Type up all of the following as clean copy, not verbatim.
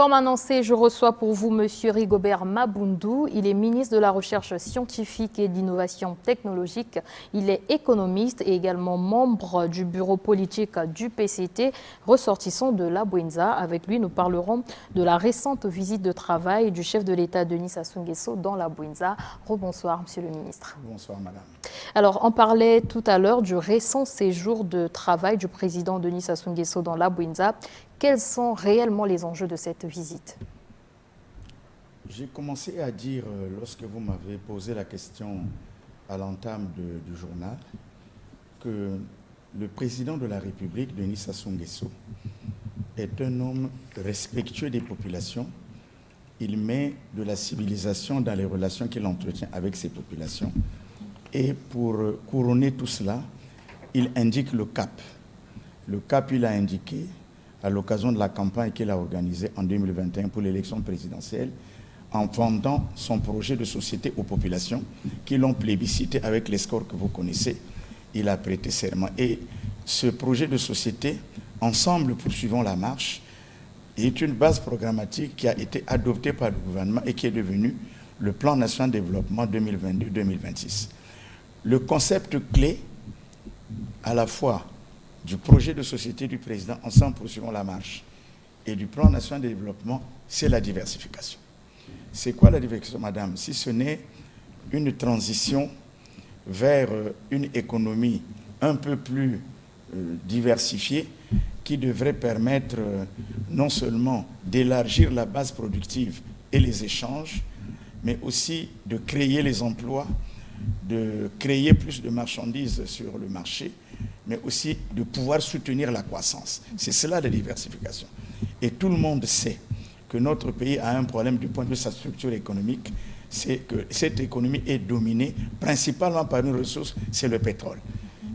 Comme annoncé, je reçois pour vous M. Rigobert Mabundu. Il est ministre de la Recherche scientifique et d'innovation technologique. Il est économiste et également membre du bureau politique du PCT, ressortissant de la Bouinza. Avec lui, nous parlerons de la récente visite de travail du chef de l'État Denis Sassou Nguesso dans la Bouinza. Rebonsoir, Monsieur le ministre. Bonsoir, madame. Alors, on parlait tout à l'heure du récent séjour de travail du président Denis Sassou Nguesso dans la Bouinza. Quels sont réellement les enjeux de cette visite? J'ai commencé à dire, lorsque vous m'avez posé la question à l'entame du journal, que le président de la République, Denis Sassou Nguesso, est un homme respectueux des populations. Il met de la civilisation dans les relations qu'il entretient avec ces populations. Et pour couronner tout cela, il indique le cap. Le cap, il a indiqué à l'occasion de la campagne qu'il a organisée en 2021 pour l'élection présidentielle, en vendant son projet de société aux populations qui l'ont plébiscité avec les scores que vous connaissez. Il a prêté serment. Et ce projet de société, Ensemble poursuivons la marche, est une base programmatique qui a été adoptée par le gouvernement et qui est devenue le Plan national de développement 2022-2026. Le concept clé, à la fois du projet de société du président Ensemble poursuivons la marche et du plan national de développement, c'est la diversification. C'est quoi la diversification, madame? Si ce n'est une transition vers une économie un peu plus diversifiée qui devrait permettre non seulement d'élargir la base productive et les échanges, mais aussi de créer les emplois, de créer plus de marchandises sur le marché, mais aussi de pouvoir soutenir la croissance. C'est cela la diversification. Et tout le monde sait que notre pays a un problème du point de vue de sa structure économique, c'est que cette économie est dominée principalement par une ressource, c'est le pétrole.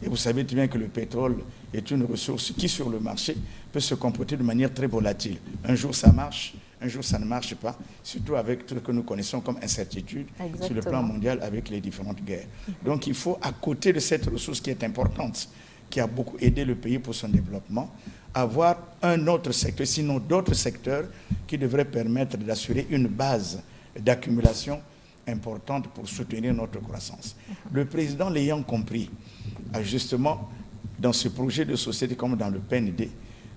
Et vous savez très bien que le pétrole est une ressource qui, sur le marché, peut se comporter de manière très volatile. Un jour, ça marche, un jour, ça ne marche pas, surtout avec tout ce que nous connaissons comme incertitude sur le plan mondial avec les différentes guerres. Donc, il faut, à côté de cette ressource qui est importante, qui a beaucoup aidé le pays pour son développement, avoir un autre secteur, sinon d'autres secteurs qui devraient permettre d'assurer une base d'accumulation importante pour soutenir notre croissance. Le président, l'ayant compris, a justement, dans ce projet de société comme dans le PND,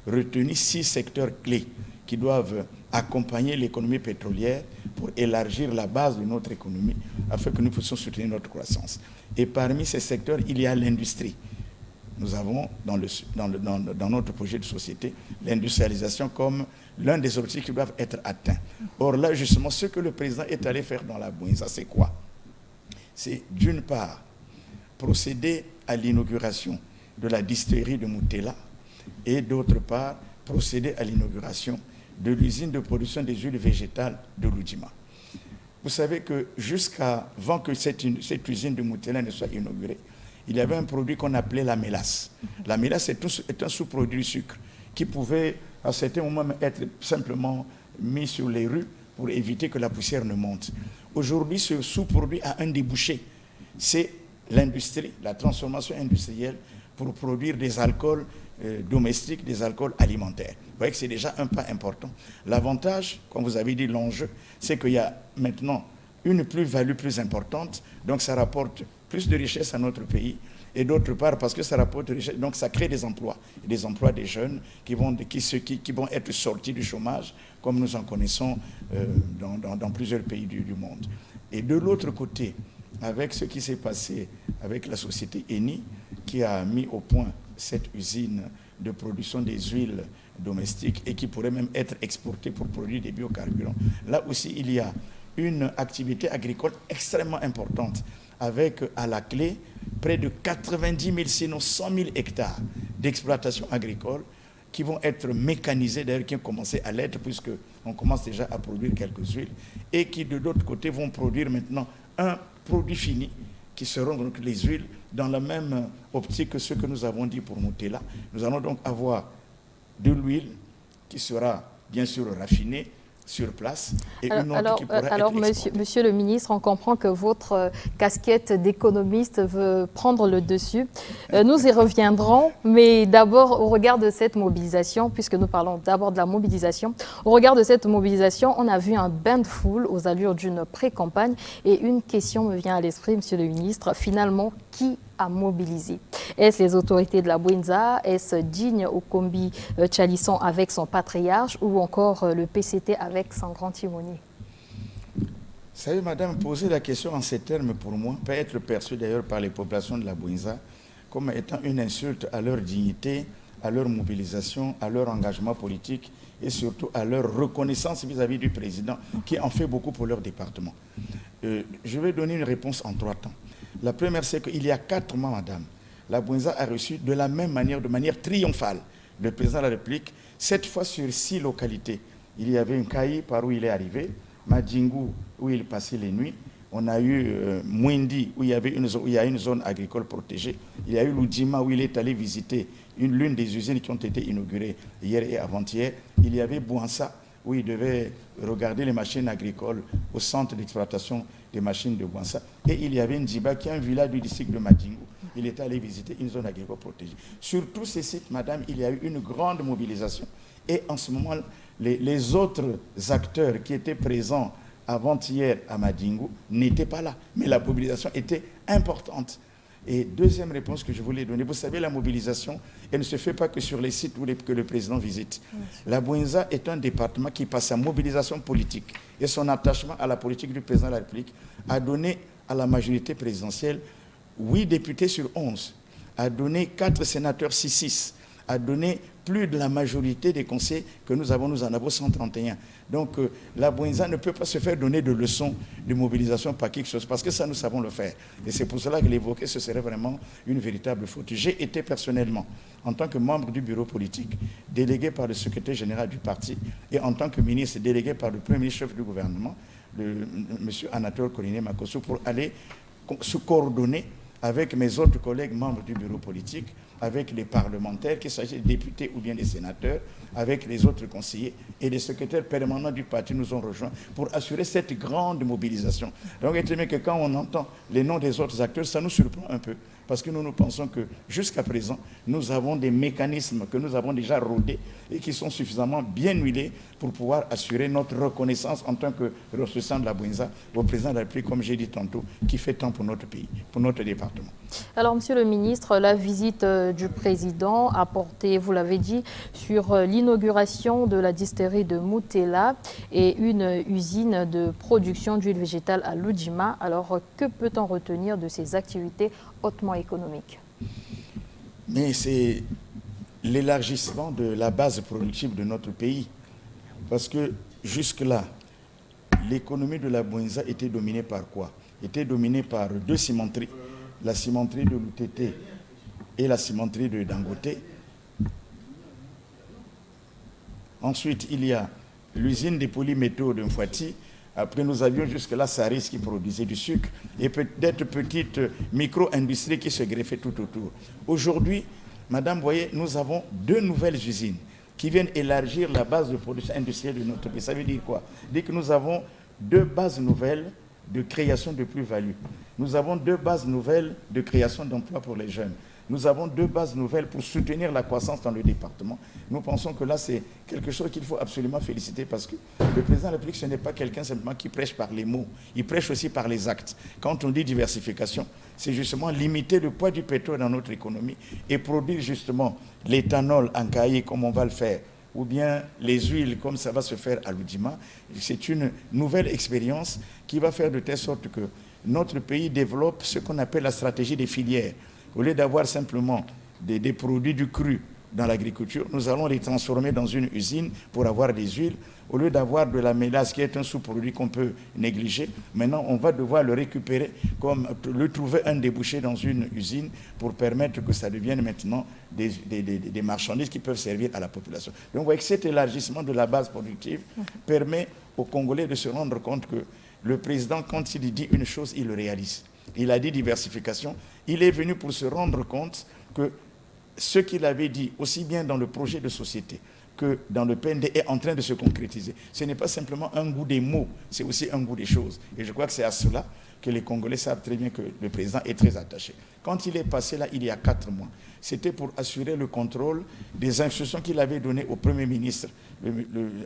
retenu 6 secteurs clés qui doivent accompagner l'économie pétrolière pour élargir la base de notre économie afin que nous puissions soutenir notre croissance. Et parmi ces secteurs, il y a l'industrie. Nous avons dans notre projet de société l'industrialisation comme l'un des objectifs qui doivent être atteints. Or là, justement, ce que le président est allé faire dans la Bouinza, c'est quoi? C'est d'une part procéder à l'inauguration de la distillerie de Moutela et d'autre part procéder à l'inauguration de l'usine de production des huiles végétales de Loudjima. Vous savez que jusqu'avant que cette usine de Moutela ne soit inaugurée, il y avait un produit qu'on appelait la mélasse. La mélasse est un sous-produit du sucre qui pouvait à certains moments être simplement mis sur les rues pour éviter que la poussière ne monte. Aujourd'hui, ce sous-produit a un débouché. C'est l'industrie, la transformation industrielle pour produire des alcools domestiques, des alcools alimentaires. Vous voyez que c'est déjà un pas important. L'avantage, comme vous avez dit, l'enjeu, c'est qu'il y a maintenant une plus-value plus importante, donc ça rapporte plus de richesse à notre pays, et d'autre part, parce que ça rapporte de richesse, donc ça crée des emplois des jeunes qui vont être sortis du chômage, comme nous en connaissons dans plusieurs pays du monde. Et de l'autre côté, avec ce qui s'est passé avec la société Eni, qui a mis au point cette usine de production des huiles domestiques et qui pourrait même être exportée pour produire des biocarburants. Là aussi, il y a une activité agricole extrêmement importante avec à la clé près de 90 000, sinon 100 000 hectares d'exploitation agricole qui vont être mécanisés, d'ailleurs qui ont commencé à l'être puisqu'on commence déjà à produire quelques huiles et qui de l'autre côté vont produire maintenant un produit fini qui seront donc les huiles dans la même optique que ce que nous avons dit pour Moutela. Nous allons donc avoir de l'huile qui sera bien sûr raffinée, sur place et une autre qui pourra alors être exportée. monsieur le ministre, on comprend que votre casquette d'économiste veut prendre le dessus. Nous y reviendrons, mais d'abord au regard de cette mobilisation, puisque nous parlons d'abord de la mobilisation, au regard de cette mobilisation, on a vu un bain de foule aux allures d'une pré-campagne et une question me vient à l'esprit, monsieur le ministre, finalement, qui a mobilisé? Est-ce les autorités de la Bouinza? Est-ce Digne Okombi Chalisson avec son patriarche ou encore le PCT avec son grand timonier? Vous savez, madame, poser la question en ces termes, pour moi, peut être perçu d'ailleurs par les populations de la Bouinza comme étant une insulte à leur dignité, à leur mobilisation, à leur engagement politique et surtout à leur reconnaissance vis-à-vis du président qui en fait beaucoup pour leur département. Je vais donner une réponse en 3 temps. La première, c'est qu'il y a 4 mois, madame, la Bouinza a reçu de la même manière, de manière triomphale, le président de la République, cette fois sur 6 localités. Il y avait une Kaï par où il est arrivé, Madjingu où il passait les nuits, on a eu Mwindi où il y a une zone agricole protégée, il y a eu Loudjima où il est allé visiter l'une des usines qui ont été inaugurées hier et avant-hier, il y avait Bouansa où il devait regarder les machines agricoles au centre d'exploitation des machines de Bouansa. Et il y avait Ndjiba, qui est un village du district de Madjingu. Il était allé visiter une zone agricole protégée. Sur tous ces sites, madame, il y a eu une grande mobilisation. Et en ce moment, les autres acteurs qui étaient présents avant-hier à Madjingu n'étaient pas là. Mais la mobilisation était importante. Et deuxième réponse que je voulais donner, vous savez, la mobilisation, elle ne se fait pas que sur les sites que le président visite. La Bouinza est un département qui, par sa mobilisation politique et son attachement à la politique du président de la République, a donné à la majorité présidentielle 8 députés sur 11, a donné 4 sénateurs 6-6, a donné plus de la majorité des conseils que nous en avons 131. Donc la Bouinza ne peut pas se faire donner de leçons de mobilisation par quelque chose, parce que ça, nous savons le faire. Et c'est pour cela que l'évoquer, ce serait vraiment une véritable faute. J'ai été personnellement, en tant que membre du bureau politique, délégué par le secrétaire général du parti, et en tant que ministre délégué par le premier chef du gouvernement, M. Anatole Coliné Makosso, pour aller se coordonner avec mes autres collègues membres du bureau politique, avec les parlementaires, qu'il s'agisse des députés ou bien des sénateurs, avec les autres conseillers et les secrétaires permanents du parti nous ont rejoints pour assurer cette grande mobilisation. Donc, étant que quand on entend les noms des autres acteurs, ça nous surprend un peu, parce que nous pensons que jusqu'à présent, nous avons des mécanismes que nous avons déjà rodés et qui sont suffisamment bien huilés pour pouvoir assurer notre reconnaissance en tant que ressortissant de la Bouinza au président de la République, comme j'ai dit tantôt, qui fait tant pour notre pays, pour notre département. Alors, monsieur le ministre, la visite du président a porté, vous l'avez dit, sur l'inauguration de la distillerie de Moutela et une usine de production d'huile végétale à Loudjima. Alors, que peut-on retenir de ces activités hautement économiques? Mais c'est l'élargissement de la base productive de notre pays. Parce que jusque-là, l'économie de la Bouinza était dominée par quoi? Était dominée par 2 cimenteries. La cimenterie de Loutete et la cimenterie de Dangote. Ensuite, il y a l'usine des polymétaux de Mfouati. Après, nous avions jusque-là Saris qui produisait du sucre et peut-être petites micro-industries qui se greffaient tout autour. Aujourd'hui, madame, vous voyez, nous avons 2 nouvelles usines qui viennent élargir la base de production industrielle de notre pays. Ça veut dire quoi? Dire que nous avons 2 bases nouvelles de création de plus-value. Nous avons 2 bases nouvelles de création d'emplois pour les jeunes. Nous avons 2 bases nouvelles pour soutenir la croissance dans le département. Nous pensons que là, c'est quelque chose qu'il faut absolument féliciter parce que le président de la République, ce n'est pas quelqu'un simplement qui prêche par les mots. Il prêche aussi par les actes. Quand on dit diversification, c'est justement limiter le poids du pétrole dans notre économie et produire justement l'éthanol en caillé comme on va le faire, ou bien les huiles comme ça va se faire à Loudjima. C'est une nouvelle expérience qui va faire de telle sorte que notre pays développe ce qu'on appelle la stratégie des filières. Au lieu d'avoir simplement des produits du cru dans l'agriculture, nous allons les transformer dans une usine pour avoir des huiles. Au lieu d'avoir de la mélasse qui est un sous-produit qu'on peut négliger, maintenant on va devoir le récupérer, comme le trouver un débouché dans une usine pour permettre que ça devienne maintenant des marchandises qui peuvent servir à la population. Donc vous voyez que cet élargissement de la base productive permet aux Congolais de se rendre compte que le président, quand il dit une chose, il le réalise. Il a dit diversification. Il est venu pour se rendre compte que ce qu'il avait dit, aussi bien dans le projet de société, que dans le PND est en train de se concrétiser. Ce n'est pas simplement un goût des mots, c'est aussi un goût des choses. Et je crois que c'est à cela que les Congolais savent très bien que le président est très attaché. Quand il est passé là, il y a 4 mois, c'était pour assurer le contrôle des instructions qu'il avait données au Premier ministre,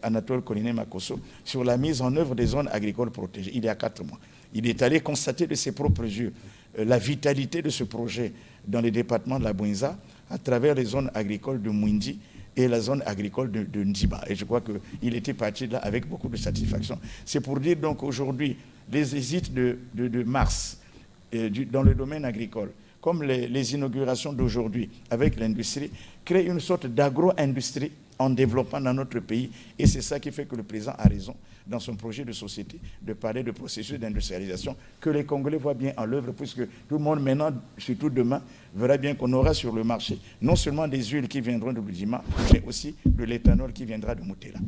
Anatole Koliné Makosso, sur la mise en œuvre des zones agricoles protégées, il y a 4 mois. Il est allé constater de ses propres yeux la vitalité de ce projet dans les départements de la Bouinza, à travers les zones agricoles de Mwindi et la zone agricole de Ndiba. Et je crois qu'il était parti là avec beaucoup de satisfaction. C'est pour dire donc aujourd'hui, les hésites de mars dans le domaine agricole, comme les inaugurations d'aujourd'hui avec l'industrie, créent une sorte d'agro-industrie en développement dans notre pays. Et c'est ça qui fait que le président a raison dans son projet de société de parler de processus d'industrialisation que les Congolais voient bien en l'œuvre, puisque tout le monde maintenant, surtout demain, verra bien qu'on aura sur le marché non seulement des huiles qui viendront de Budima, mais aussi de l'éthanol qui viendra de Moutela.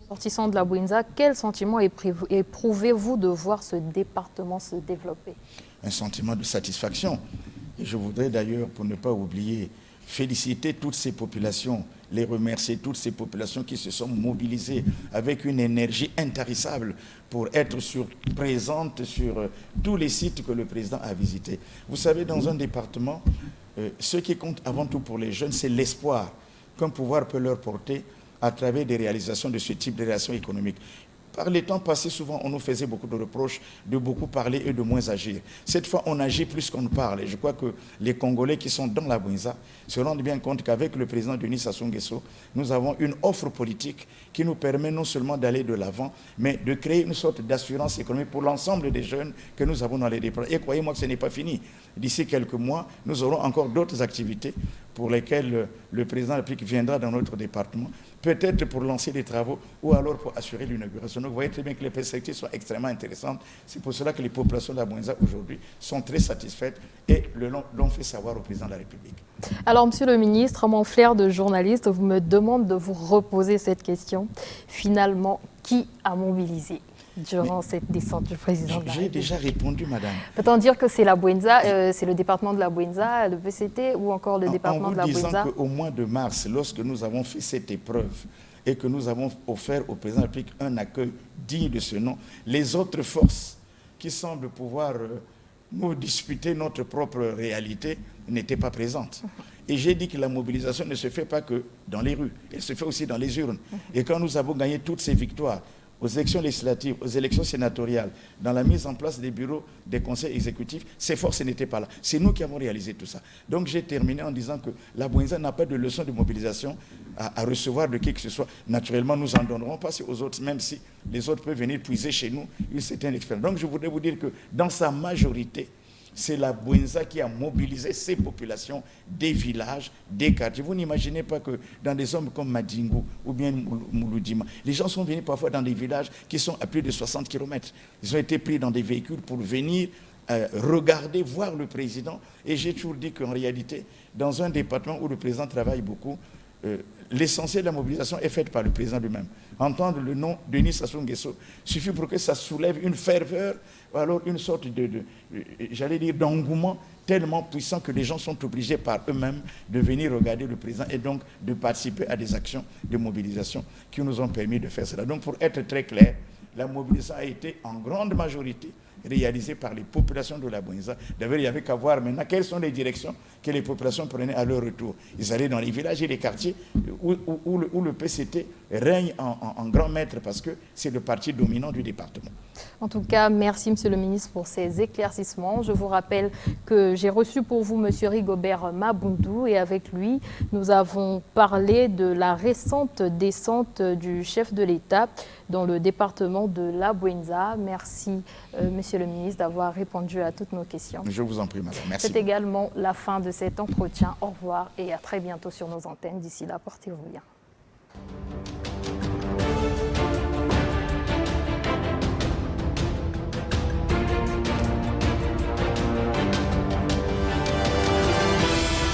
Sortissant de la Bouinza, quel sentiment éprouvez-vous de voir ce département se développer? Un sentiment de satisfaction. Et je voudrais d'ailleurs, pour ne pas oublier, féliciter toutes ces populations, les remercier, toutes ces populations qui se sont mobilisées avec une énergie intarissable pour être présentes sur tous les sites que le président a visités. Vous savez, dans un département, ce qui compte avant tout pour les jeunes, c'est l'espoir qu'un pouvoir peut leur porter à travers des réalisations de ce type de réalisations économiques. Par les temps passés, souvent, on nous faisait beaucoup de reproches de beaucoup parler et de moins agir. Cette fois, on agit plus qu'on ne parle. Et je crois que les Congolais qui sont dans la Bouinza se rendent bien compte qu'avec le président Denis Sassou Nguesso, nous avons une offre politique qui nous permet non seulement d'aller de l'avant, mais de créer une sorte d'assurance économique pour l'ensemble des jeunes que nous avons dans les départements. Et croyez-moi que ce n'est pas fini. D'ici quelques mois, nous aurons encore d'autres activités pour lesquelles le président de la République viendra dans notre département, peut-être pour lancer des travaux ou alors pour assurer l'inauguration. Donc vous voyez très bien que les perspectives sont extrêmement intéressantes. C'est pour cela que les populations de la Bouinza aujourd'hui sont très satisfaites et l'ont fait savoir au président de la République. Alors, monsieur le ministre, mon flair de journaliste vous me demande de vous reposer cette question. Finalement, qui a mobilisé durant cette descente du président de la République? J'ai déjà répondu, madame. Peut-on dire que c'est la Bouinza, c'est le département de la Bouinza, le PCT ou encore le département de la Bouinza? En vous disant qu'au mois de mars, lorsque nous avons fait cette épreuve et que nous avons offert au président de la République un accueil digne de ce nom, les autres forces qui semblent pouvoir nous disputer notre propre réalité n'étaient pas présentes. Et j'ai dit que la mobilisation ne se fait pas que dans les rues, elle se fait aussi dans les urnes. Et quand nous avons gagné toutes ces victoires, aux élections législatives, aux élections sénatoriales, dans la mise en place des bureaux des conseils exécutifs, ces forces n'étaient pas là. C'est nous qui avons réalisé tout ça. Donc j'ai terminé en disant que la Bouinza n'a pas de leçon de mobilisation à recevoir de qui que ce soit. Naturellement, nous en donnerons pas aux autres, même si les autres peuvent venir puiser chez nous une certaine expérience. Donc je voudrais vous dire que dans sa majorité, c'est la Bouinza qui a mobilisé ces populations des villages, des quartiers. Vous n'imaginez pas que dans des zones comme Madingu ou bien Mouloudima, les gens sont venus parfois dans des villages qui sont à plus de 60 km. Ils ont été pris dans des véhicules pour venir regarder, voir le président. Et j'ai toujours dit qu'en réalité, dans un département où le président travaille beaucoup, l'essentiel de la mobilisation est faite par le président lui-même. Entendre le nom de Denis Sassou Nguesso suffit pour que ça soulève une ferveur, ou alors une sorte j'allais dire, d'engouement tellement puissant que les gens sont obligés par eux-mêmes de venir regarder le président et donc de participer à des actions de mobilisation qui nous ont permis de faire cela. Donc pour être très clair, la mobilisation a été en grande majorité réalisée par les populations de la Bouinza. D'ailleurs, il n'y avait qu'à voir maintenant quelles sont les directions que les populations prenaient à leur retour. Ils allaient dans les villages et les quartiers où le PCT règne en grand maître parce que c'est le parti dominant du département. En tout cas, merci Monsieur le ministre pour ces éclaircissements. Je vous rappelle que j'ai reçu pour vous Monsieur Rigobert Mabundu et avec lui, nous avons parlé de la récente descente du chef de l'État dans le département de la Bouinza. Merci Monsieur le ministre d'avoir répondu à toutes nos questions. Je vous en prie, madame. Merci. C'est également la fin de cet entretien. Au revoir et à très bientôt sur nos antennes. D'ici là, portez-vous bien.